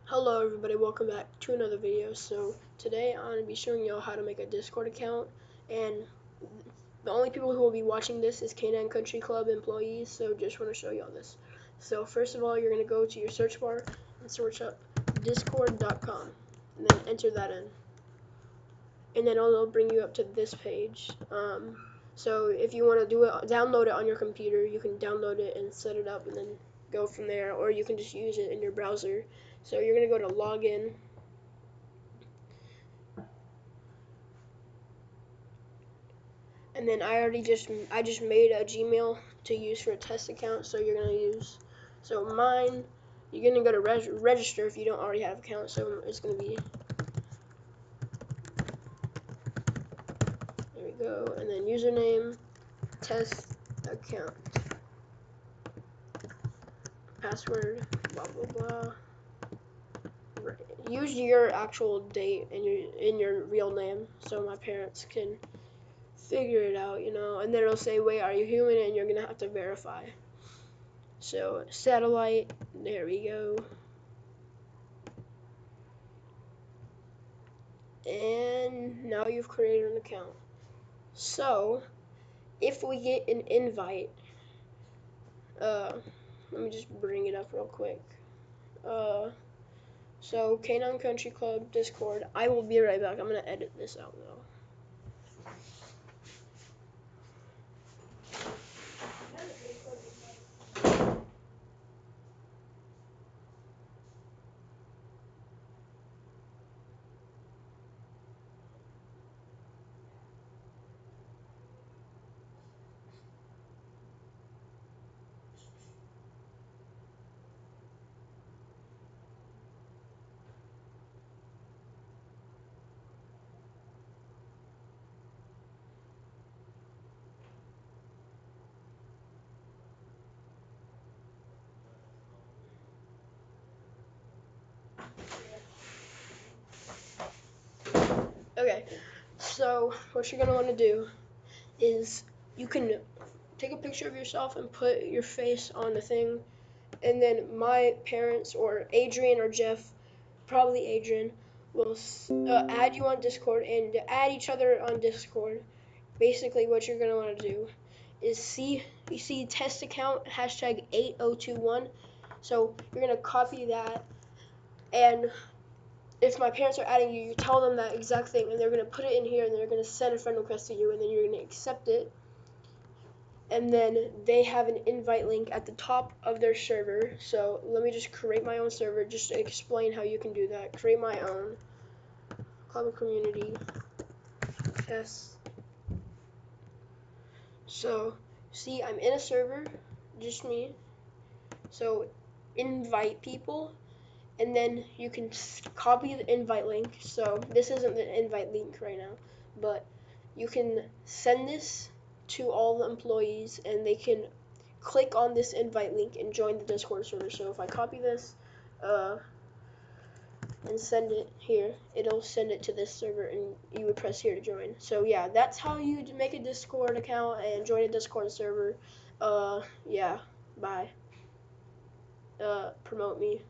Hello everybody, welcome back to another video. So today I'm going to be showing y'all how to make a Discord account, and the only people who will be watching this is Canine Country Club employees, so just want to show y'all this. So first of all, you're going to go to your search bar and search up discord.com and then enter that in. And then it'll bring you up to this page. So if you want to download it on your computer, you can download it and set it up and then go from there, or you can just use it in your browser. So you're going to go to login. And then I just made a Gmail to use for a test account, so you're going to use, so mine, you're going to go to register if you don't already have an account, so it's going to be, there we go, and then username, test account, password, blah blah blah. Use your actual date and your real name so my parents can figure it out, and then it'll say, wait, are you human? And you're gonna have to verify. So satellite, there we go. And now you've created an account. So if we get an invite, let me just bring it up real quick. So Canine Country Club Discord. I will be right back. I'm gonna edit this out though. Okay, so what you're gonna want to do is you can take a picture of yourself and put your face on the thing, and then my parents or Adrian or Jeff, probably Adrian, will add you on Discord, and to add each other on Discord, basically what you're gonna want to do is you see test account hashtag 8021. So you're gonna copy that, and if my parents are adding you, you tell them that exact thing, and they're gonna put it in here, and they're gonna send a friend request to you, and then you're gonna accept it, and then they have an invite link at the top of their server. So let me just create my own server just to explain how you can do that. Create my own club community test. So see, I'm in a server, just me. So invite people, and then you can copy the invite link. So this isn't the invite link right now, but you can send this to all the employees, and they can click on this invite link and join the Discord server. So if I copy this and send it here, it'll send it to this server, and you would press here to join. So yeah, that's how you make a Discord account and join a Discord server. Yeah, bye. Promote me.